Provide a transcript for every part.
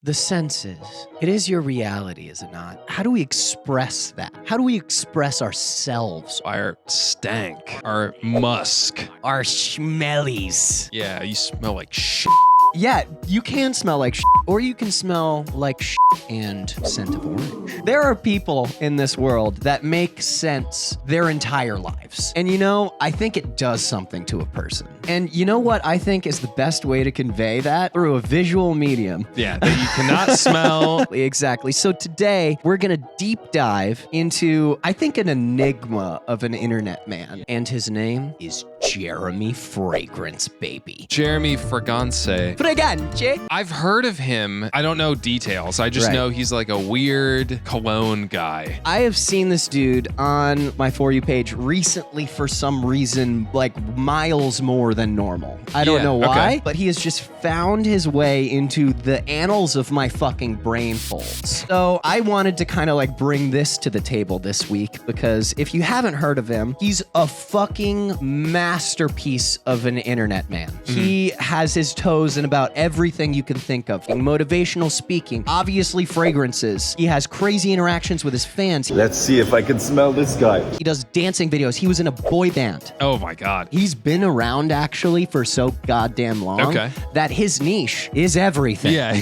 The senses. It is your reality, is it not? How do we express that? How do we express ourselves? Our stank, our musk. Our smellies. Yeah, you smell like shit. Yeah, you can smell like shit, or you can smell like shit and scent of orange. There are people in this world that make sense their entire lives. And you know, I think it does something to a person. And you know what I think is the best way to convey that? Through a visual medium. Yeah, that you cannot smell. Exactly. So today, we're going to deep dive into, I think, an enigma of an internet man. And his name is Jeremy Fragrance, baby. Jeremy Fragance. Fragance. I've heard of him. I don't know details. I just know he's like a weird cologne guy. I have seen this dude on my For You page recently for some reason, like miles more than normal. I don't know why, but he has just found his way into the annals of my fucking brain folds. So I wanted to kind of like bring this to the table this week because if you haven't heard of him, he's a fucking masterpiece of an internet man. He has his toes in about everything you can think of. Motivational speaking, obviously fragrances. He has crazy interactions with his fans. Let's see if I can smell this guy. He does dancing videos. He was in a boy band. Oh my God. He's been around actually for so goddamn long that his niche is everything. Yeah.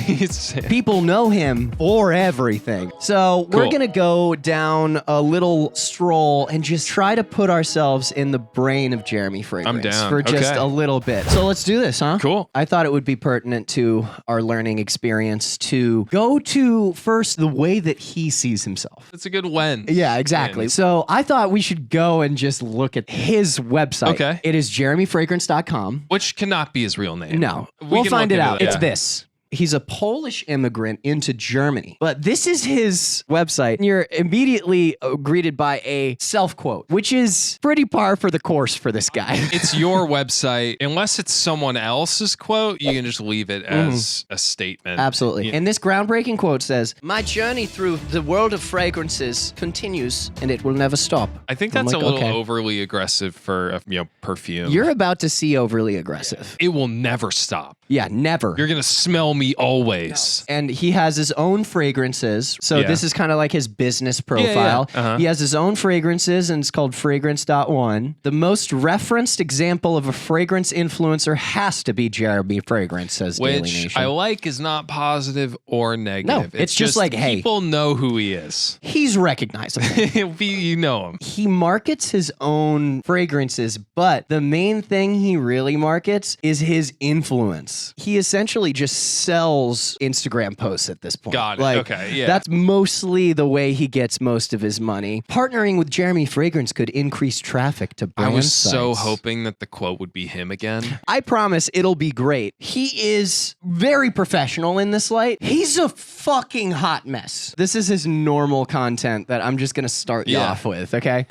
People know him for everything. So we're going to go down a little stroll and just try to put ourselves in the brain of Jeremy Fragrance I'm down. for just a little bit. So let's do this, huh? Cool. I thought it would be pertinent to our learning experience to go to first the way that he sees himself. It's a good lens. Yeah, exactly. So I thought we should go and just look at his website. Okay. It is jeremyfragrance.com. Which cannot be his real name. No. We'll find it out. It's Yeah. this. He's a Polish immigrant into Germany, but this is his website. And you're immediately greeted by a self-quote, which is pretty par for the course for this guy. It's your website. Unless it's someone else's quote, you can just leave it as a statement. Absolutely. And this groundbreaking quote says, "My journey through the world of fragrances continues and it will never stop." I think that's a little overly aggressive for perfume. You're about to see overly aggressive. It will never stop. Yeah, never. You're going to smell me always. And he has his own fragrances. So this is kind of like his business profile. He has his own fragrances and it's called Fragrance.1. The most referenced example of a fragrance influencer has to be Jeremy Fragrance, says Daily Which Nation. I like is not positive or negative. No, it's just like, hey. People know who he is. He's recognizable. You know him. He markets his own fragrances, but the main thing he really markets is his influence. He essentially just sells Instagram posts at this point. Got it. Like, that's mostly the way he gets most of his money. Partnering with Jeremy Fragrance could increase traffic to brand I was sites. so hoping that the quote would be him again. I promise it'll be great. He is very professional in this light. He's a fucking hot mess. This is his normal content that I'm just going to start you off with, okay?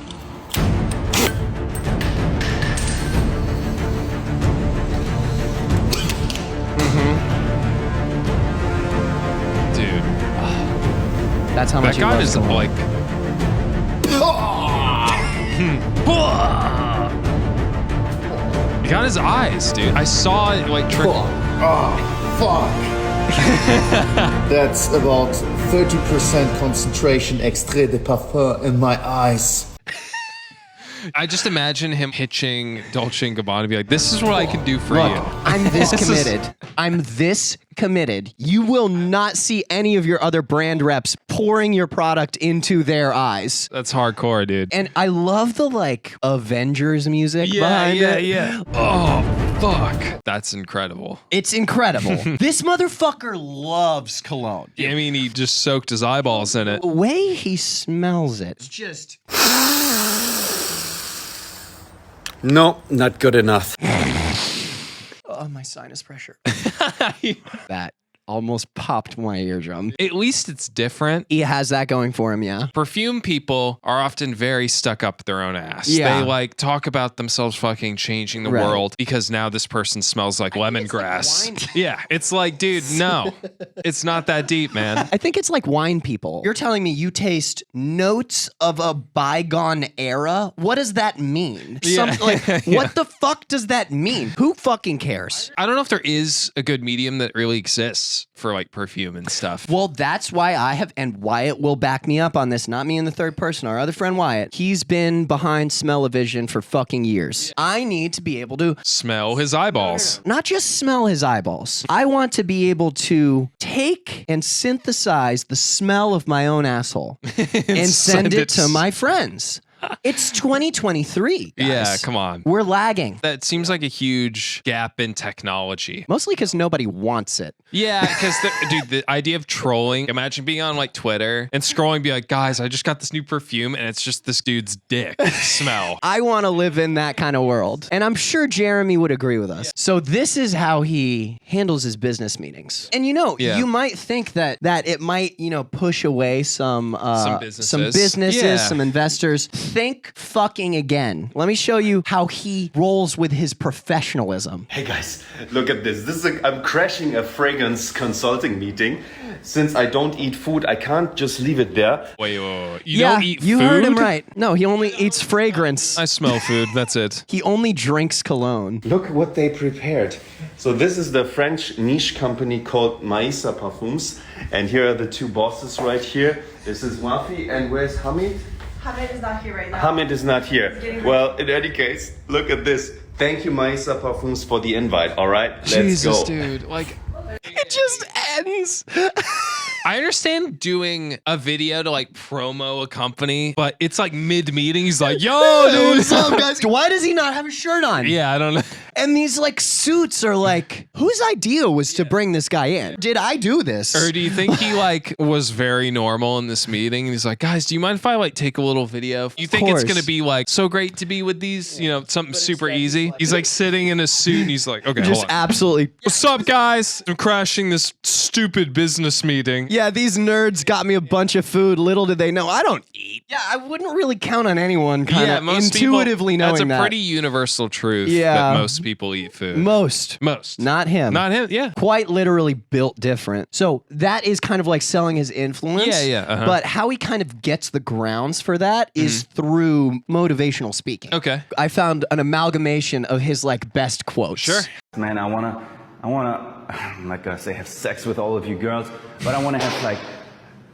Dude. That's how much that guy is like... He got his eyes, dude. I saw it like trickle. Oh, fuck. That's about 30% concentration extrait de parfum in my eyes. I just imagine him pitching Dolce & Gabbana and be like, this is what I can do for you. I'm this committed. I'm this committed. You will not see any of your other brand reps pouring your product into their eyes. That's hardcore, dude. And I love the like Avengers music behind it. Yeah. Oh, fuck. That's incredible. It's incredible. This motherfucker loves cologne. I mean, he just soaked his eyeballs in it. The way he smells it, it's just... No, not good enough. Oh, my sinus pressure. That almost popped my eardrum. At least it's different. He has that going for him, yeah. Perfume people are often very stuck up their own ass. Yeah. They like talk about themselves fucking changing the world because now this person smells like lemongrass. Like yeah, it's like, dude, no. It's not that deep, man. I think it's like wine people. You're telling me you taste notes of a bygone era? What does that mean? What the fuck does that mean? Who fucking cares? I don't know if there is a good medium that really exists. is for like perfume and stuff. Well, that's why I have, and Wyatt will back me up on this, not me in the third person, our other friend Wyatt. He's been behind smell-o-vision for fucking years. I need to be able to smell his eyeballs. not just smell his eyeballs. I want to be able to take and synthesize the smell of my own asshole and send it to my friends. It's 2023, guys. Yeah, come on. We're lagging. That seems like a huge gap in technology. Mostly because nobody wants it. Yeah, because dude, the idea of trolling, imagine being on like Twitter and scrolling, be like, guys, I just got this new perfume and it's just this dude's dick smell. I want to live in that kind of world. And I'm sure Jeremy would agree with us. So this is how he handles his business meetings. And you might think that it might, push away some businesses, some investors. Think fucking again. Let me show you how he rolls with his professionalism. Hey guys, look at this. I'm crashing a fragrance consulting meeting. Since I don't eat food, I can't just leave it there. Wait. You don't eat food? You heard him right. No, he only eats fragrance. I smell food. That's it. He only drinks cologne. Look what they prepared. So this is the French niche company called Maïsa Parfums. And here are the two bosses right here. This is Wafi, and where's Hamid? Hamid is not here right now. Hamid is not here. Well, in any case, look at this. Thank you, Maïsa Parfums, for the invite. All right, let's Jesus, go. dude. Like, It just ends. I understand doing a video to like promo a company, but it's like mid-meeting. He's like, yo, dude. What's up, guys? Why does he not have a shirt on? Yeah, I don't know. And these like suits are like, whose idea was to bring this guy in? Did I do this? Or do you think he like was very normal in this meeting? And he's like, guys, do you mind if I like take a little video? You think it's going to be like so great to be with these, something super easy? He's like sitting in a suit and he's like, okay, Just hold on. absolutely. What's up, guys? I'm crashing this stupid business meeting. Yeah, these nerds got me a bunch of food. Little did they know, I don't eat. Yeah, I wouldn't really count on anyone kind of intuitively knowing that. That's a pretty universal truth Yeah. that most people eat food. Most. Not him. Not him, yeah. Quite literally built different. So that is kind of like selling his influence. Yeah. But how he kind of gets the grounds for that is through motivational speaking. Okay. I found an amalgamation of his like best quotes. Sure. Man, I wanna, I'm not gonna say have sex with all of you girls, but I wanna have like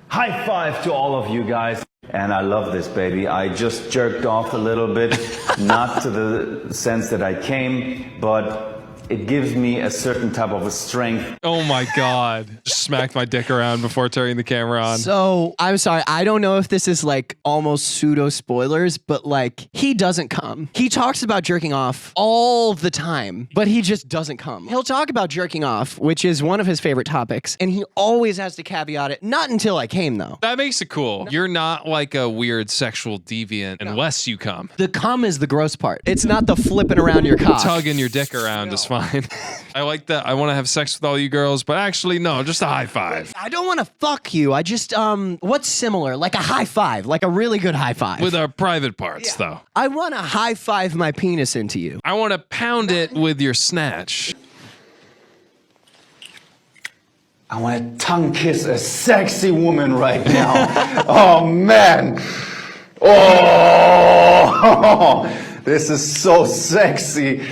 high five to all of you guys. And I love this, baby. I just jerked off a little bit, not to the sense that I came, but it gives me a certain type of a strength. Oh my God. Just smacked my dick around before turning the camera on. So I'm sorry. I don't know if this is like almost pseudo spoilers, but like he doesn't come. He talks about jerking off all the time, but he just doesn't come. He'll talk about jerking off, which is one of his favorite topics. And he always has to caveat it. Not until I came though. That makes it cool. You're not like a weird sexual deviant unless you come. The cum is the gross part. It's not the flipping around your cock. Tugging your dick around is fine. I like that. I want to have sex with all you girls, but actually, no, just a high five. I don't want to fuck you. I just, what's similar? Like a high five, like a really good high five. With our private parts, though. I want to high five my penis into you. I want to pound it with your snatch. I want to tongue kiss a sexy woman right now. Oh man. Oh, this is so sexy.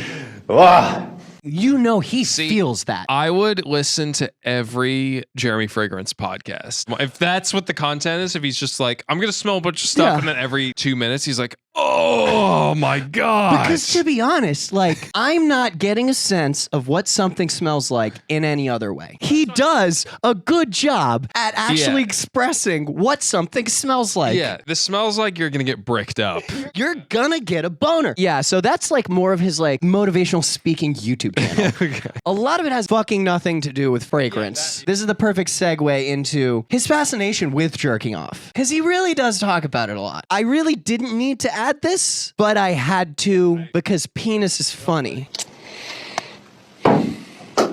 Wow. You know he feels that. I would listen to every Jeremy Fragrance podcast. If that's what the content is, if he's just like, I'm going to smell a bunch of stuff, and then every 2 minutes he's like, oh my God. Because to be honest, like, I'm not getting a sense of what something smells like in any other way. He does a good job at actually expressing what something smells like. Yeah, this smells like you're going to get bricked up. You're gonna get a boner. Yeah, so that's like more of his like motivational speaking YouTube channel. Okay. A lot of it has fucking nothing to do with fragrance. This is the perfect segue into his fascination with jerking off. Because he really does talk about it a lot. I really didn't need to add this, but I had to because penis is funny.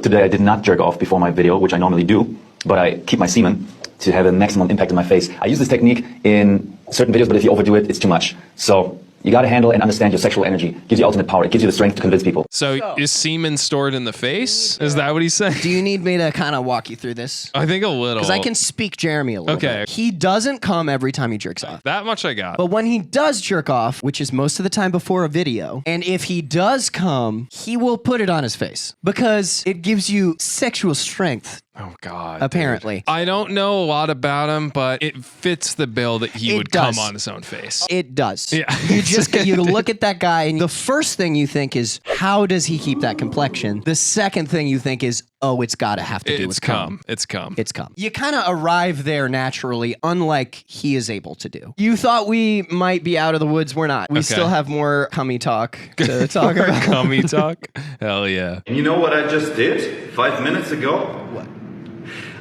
Today I did not jerk off before my video, which I normally do, but I keep my semen to have a maximum impact on my face. I use this technique in certain videos, but if you overdo it, it's too much. So you got to handle and understand your sexual energy. It gives you ultimate power. It gives you the strength to convince people. So is semen stored in the face? Is that what he's saying? Do you need me to kind of walk you through this? I think a little. Because I can speak Jeremy a little bit. He doesn't come every time he jerks off. That much I got. But when he does jerk off, which is most of the time before a video, and if he does come, he will put it on his face because it gives you sexual strength Oh God. Apparently. Dude. I don't know a lot about him, but it fits the bill that he would come on his own face. It does. Yeah. You look at that guy and the first thing you think is, how does he keep that complexion? The second thing you think is, oh, it's got to have to do with cum. It's cum. It's cum. You kind of arrive there naturally, unlike he is able to do. You thought we might be out of the woods. We're not. We still have more cummy talk to talk about. Cummy talk? Hell yeah. And you know what I just did 5 minutes ago? What?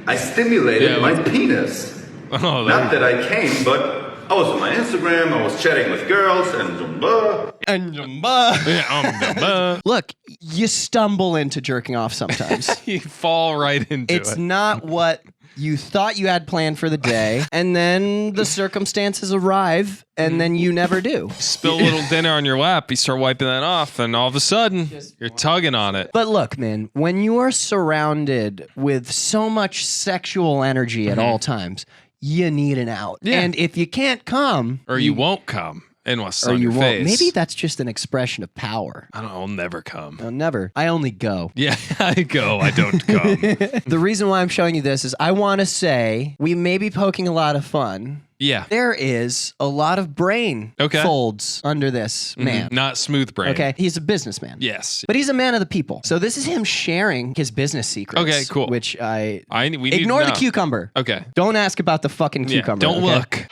I stimulated my penis. Oh, Not that I came, but I was on my Instagram, I was chatting with girls, and Look, you stumble into jerking off sometimes. You fall right into it. It's not what you thought you had planned for the day, and then the circumstances arrive, and then you never do. Spill a little dinner on your lap, you start wiping that off, and all of a sudden, you're tugging on it. But look, man, when you are surrounded with so much sexual energy at all times, you need an out. Yeah. And if you can't come... Or you won't come. Unless on you your won't. face. Maybe that's just an expression of power. I don't know, I'll never come. I'll never. I only go. Yeah, I go, I don't come. The reason why I'm showing you this is I want to say we may be poking a lot of fun. Yeah. There is a lot of brain folds under this man. Not smooth brain. Okay. He's a businessman. Yes. But he's a man of the people. So this is him sharing his business secrets. Okay, cool. Which we ignore the cucumber. Okay. Don't ask about the fucking cucumber. Don't look.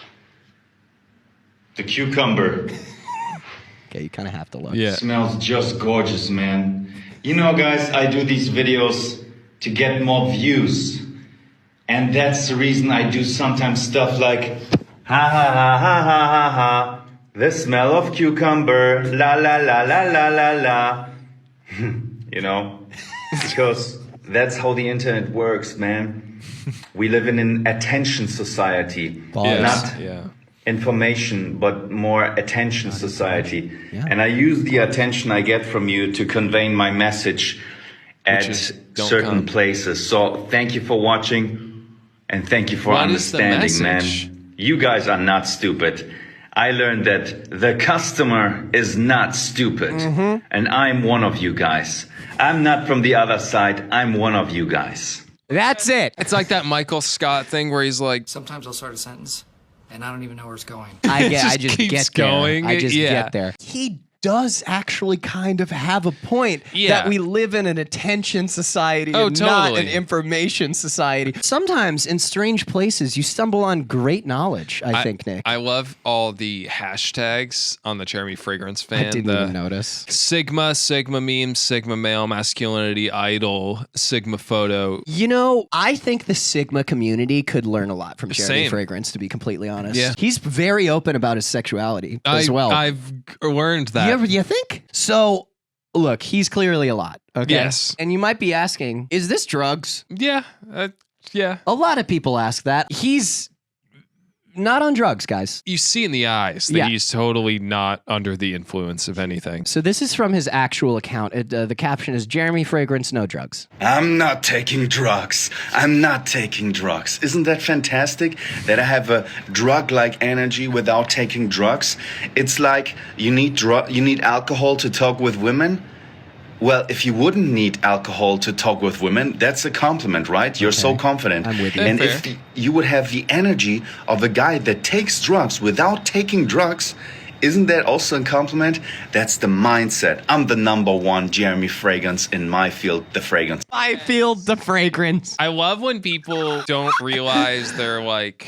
the cucumber Okay, you kind of have to look. Yeah. smells just gorgeous, man. You know, guys, I do these videos to get more views. And that's the reason I do sometimes stuff like, ha ha ha ha ha ha ha, the smell of cucumber, la la la la la la la. You know, because that's how the internet works, man. We live in an attention society, not information, but more attention society. Yeah. And I use the attention I get from you to convey my message at certain places. So thank you for watching. And thank you for understanding, man. You guys are not stupid. I learned that the customer is not stupid. And I'm one of you guys. I'm not from the other side. I'm one of you guys. That's it. It's like that Michael Scott thing where he's like, sometimes I'll start a sentence and I don't even know where it's going. I just keeps get going. there. I just get there. He does actually kind of have a point that we live in an attention society and not an information society. Sometimes in strange places, you stumble on great knowledge, I think, Nick. I love all the hashtags on the Jeremy Fragrance fan. I didn't even notice. Sigma, Sigma meme, Sigma male masculinity idol, Sigma photo. You know, I think the Sigma community could learn a lot from Jeremy Fragrance, to be completely honest. Yeah. He's very open about his sexuality as well. I've learned that. You think? So, look, he's clearly a lot. Okay. Yes. And you might be asking, is this drugs? Yeah. Yeah. A lot of people ask that. He's not on drugs, guys. You see in the eyes that he's totally not under the influence of anything. So this is from his actual account. The caption is, Jeremy Fragrance, no drugs. I'm not taking drugs. I'm not taking drugs. Isn't that fantastic? That I have a drug-like energy without taking drugs? It's like you need alcohol to talk with women. Well, if you wouldn't need alcohol to talk with women, that's a compliment, right? You're so confident. I'm with you. And if you would have the energy of a guy that takes drugs without taking drugs, isn't that also a compliment? That's the mindset. I'm the #1 Jeremy Fragrance in my field, the fragrance. I feel the fragrance. I love when people don't realize there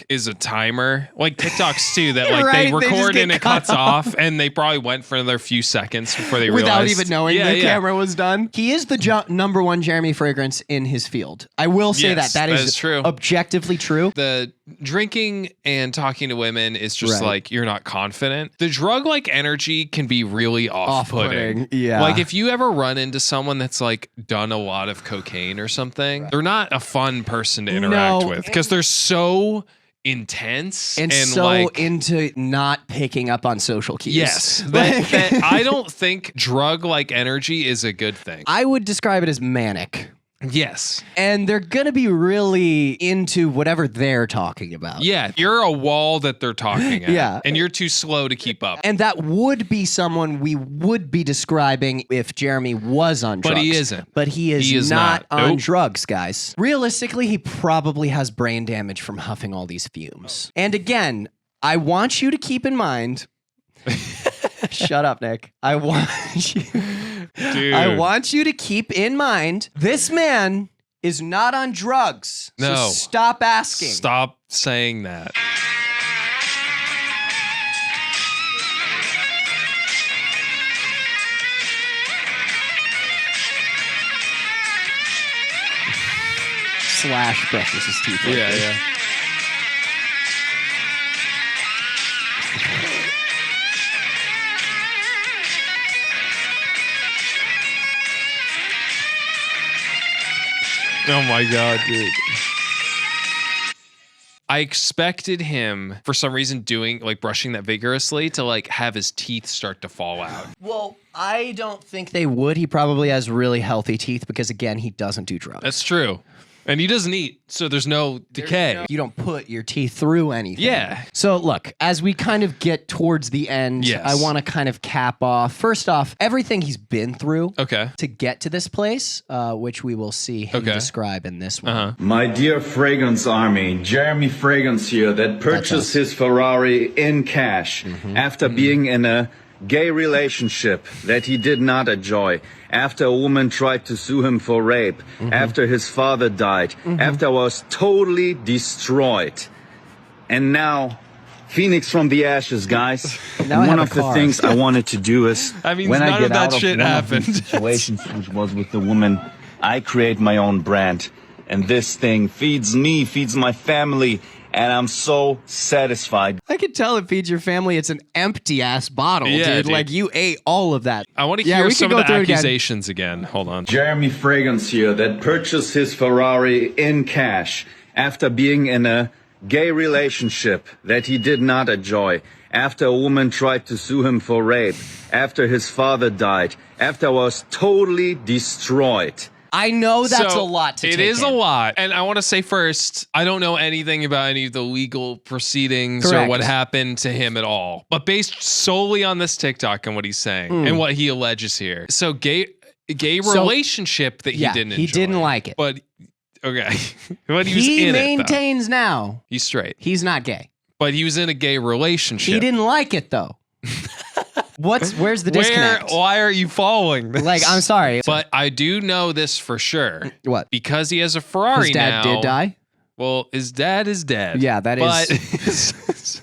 is a timer. Like TikToks too, that they record and it cuts off and they probably went for another few seconds before they realized. Without even knowing the camera was done. He is the #1 Jeremy Fragrance in his field. I will say that is true. Objectively true. The drinking and talking to women is just you're not confident. The drug-like energy can be really off-putting. Yeah. Like if you ever run into someone that's done a lot of cocaine or something, they're not a fun person to interact with because they're so intense and so into not picking up on social cues. Yes. That I don't think drug-like energy is a good thing. I would describe it as manic. Yes. And they're going to be really into whatever they're talking about. Yeah. You're a wall that they're talking at. Yeah. And you're too slow to keep up. And that would be someone we would be describing if Jeremy was on drugs. But he isn't. But he is not on Nope. drugs, guys. Realistically, he probably has brain damage from huffing all these fumes. And again, I want you to keep in mind... Shut up, Nick. I want you to keep in mind this man is not on drugs. No. So stop asking. Stop saying that. Slash brushes his teeth. Like Yeah, this. yeah. Oh my God, dude. I expected him, for some reason, brushing that vigorously to have his teeth start to fall out. Well, I don't think they would. He probably has really healthy teeth because, again, he doesn't do drugs. That's true. And he doesn't eat, so there's no decay. You don't put your teeth through anything. Yeah. So look, as we kind of get towards the end, Yes. I want to kind of cap off, first off, everything he's been through Okay. to get to this place, which we will see him describe in this one. Uh-huh. My dear Fragrance Army, Jeremy Fragrance here that purchased his Ferrari in cash after being in a gay relationship that he did not enjoy, after a woman tried to sue him for rape, after his father died, after I was totally destroyed. And now, Phoenix from the ashes, guys. Now I One have of a the car. things I wanted to do is That means when I none get of that out shit one happened. of these situations, which was with the woman, I create my own brand. And this thing feeds me, feeds my family, and I'm so satisfied. I can tell it feeds your family. It's an empty ass bottle, Yeah, dude. dude. Like you ate all of that. I want to Yeah, hear we some can of go the through it again. accusations again. Hold on. Jeremy Fragrance here that purchased his Ferrari in cash after being in a gay relationship that he did not enjoy, after a woman tried to sue him for rape, after his father died, after I was totally destroyed. I know that's So, a lot to It take is a in. lot. And I want to say first, I don't know anything about any of the legal proceedings or Correct. what happened to him at all. But based solely on this TikTok and what he's saying and what he alleges here. So gay relationship that he didn't enjoy. He didn't like it. But okay. But he was He in maintains now it though. He's straight. he's not gay. But he was in a gay relationship. He didn't like it though. Where's the disconnect? Why are you following this? Like, I'm sorry. But I do know this for sure. What? Because he has a Ferrari His dad now. did die? Well, his dad is dead. Yeah, that is. is.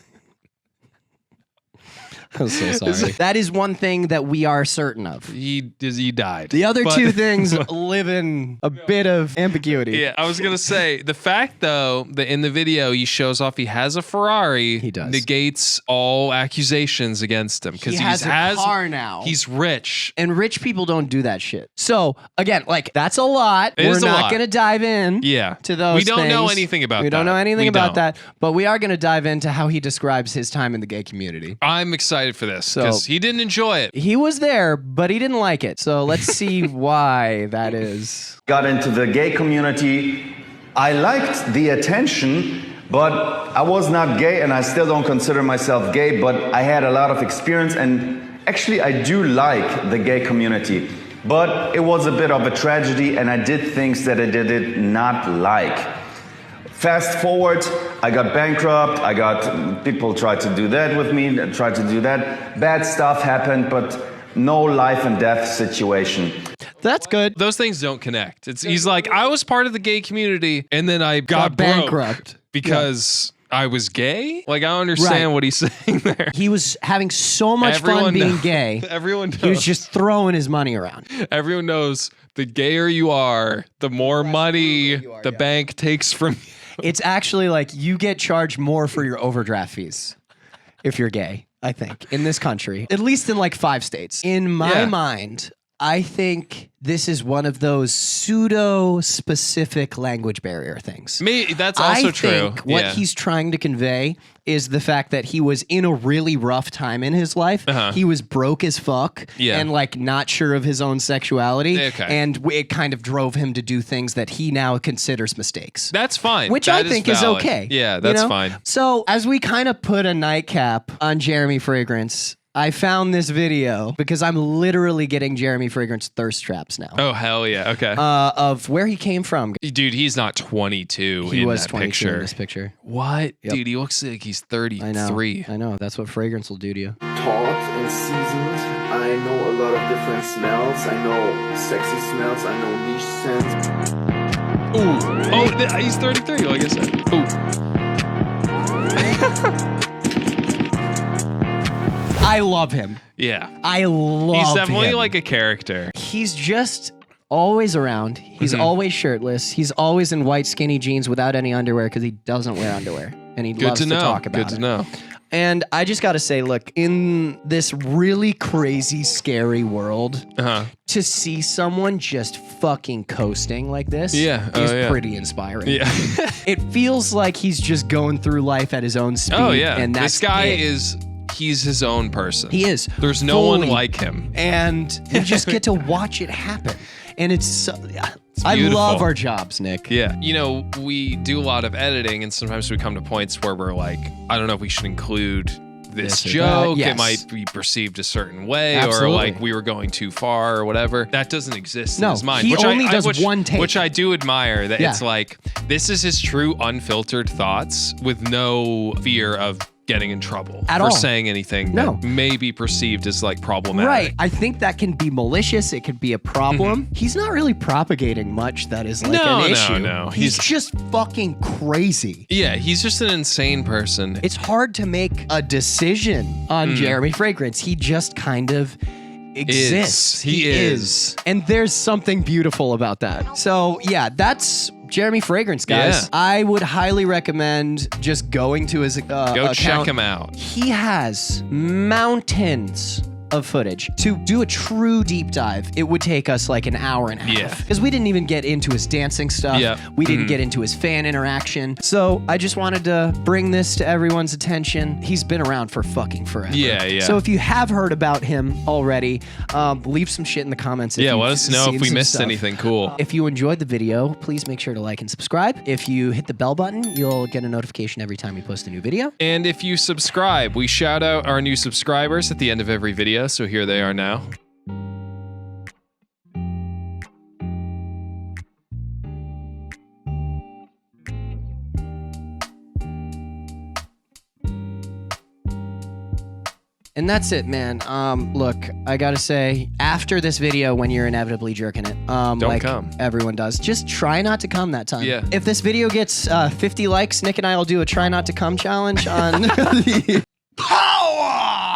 I'm so sorry. That is one thing that we are certain of. He died. The other But- two things live in a bit of ambiguity. Yeah, I was gonna say the fact though that in the video he shows off he has a Ferrari. He does. Negates all accusations against him because He has a car now. He's rich. And rich people don't do that shit. So, again, that's a lot. It We're is a not lot. going to dive in Yeah, to those we don't know things. anything about We that. don't know anything We about don't. that. But we are going to dive into how he describes his time in the gay community. I'm excited for this So- because he didn't enjoy it. He was there, but he didn't like it. So let's see why that is. Got into the gay community. I liked the attention, but I was not gay and I still don't consider myself gay, but I had a lot of experience and actually I do like the gay community. But it was a bit of a tragedy and I did things that I did not like. Fast forward, I got bankrupt, people tried to do that with me, tried to do that. Bad stuff happened, but no life and death situation. That's good. Those things don't connect. He's like, I was part of the gay community and then I got broke bankrupt because I was gay. Like, I don't understand Right. what he's saying there. He was having so much fun Everyone being knows- gay. Everyone knows. He was just throwing his money around. Everyone knows the gayer you are, the more money the bank takes from you. It's actually like you get charged more for your overdraft fees if you're gay, I think, in this country. At least in like 5 states. In my Yeah. mind, I think this is one of those pseudo-specific language barrier things. That's also true. I think what he's trying to convey is the fact that he was in a really rough time in his life. He was broke as fuck and like not sure of his own sexuality. And it kind of drove him to do things that he now considers mistakes. That's fine. Which I think is okay. Yeah, that's fine. So as we kind of put a nightcap on Jeremy Fragrance, I found this video because I'm literally getting Jeremy Fragrance thirst traps now. Oh, hell yeah. Okay. Of where he came from. Dude, he's not 22 he in was that 22 picture. in this picture. What? Yep. Dude, he looks like he's 33. I know. That's what fragrance will do to you. Taught and seasoned. I know a lot of different smells. I know sexy smells. I know niche scents. Ooh. Oh, he's 33, like I said. Ooh. I love him. Yeah. I love him. He's definitely like a character. He's just always around. He's always shirtless. He's always in white skinny jeans without any underwear because he doesn't wear underwear. And he loves to talk about it. Good to know. And I just got to say, look, in this really crazy, scary world, to see someone just fucking coasting like this is pretty inspiring. Yeah. It feels like he's just going through life at his own speed. Oh, yeah. And that's this guy he's his own person. He is. There's no one like him. And you just get to watch it happen. And it's I love our jobs, Nick. Yeah. You know, we do a lot of editing, and sometimes we come to points where we're like, I don't know if we should include this joke. It might be perceived a certain way, or like we were going too far or whatever. That doesn't exist in his mind. He only does one take. Which I do admire, that it's like, this is his true unfiltered thoughts with no fear of getting in trouble for saying anything that may be perceived as like problematic. Right. I think that can be malicious. It could be a problem. He's not really propagating much that is like an issue. No. He's just fucking crazy. Yeah, he's just an insane person. It's hard to make a decision on Jeremy Fragrance. He just kind of exists. He is. And there's something beautiful about that. So yeah, that's Jeremy Fragrance, guys. Yeah. I would highly recommend just going to his account. Check him out. He has mountains of footage. To do a true deep dive, it would take us like an hour and a half. Because we didn't even get into his dancing stuff. We didn't get into his fan interaction. So I just wanted to bring this to everyone's attention. He's been around for fucking forever. Yeah. So if you have heard about him already, leave some shit in the comments. Let us know if we missed anything cool. If you enjoyed the video, please make sure to like and subscribe. If you hit the bell button, you'll get a notification every time we post a new video. And if you subscribe, we shout out our new subscribers at the end of every video. So here they are now. And that's it, man. Look, I gotta say, after this video, when you're inevitably jerking it, don't come. Everyone does, just try not to come that time. Yeah. If this video gets 50 likes, Nick and I will do a try not to come challenge on the Power!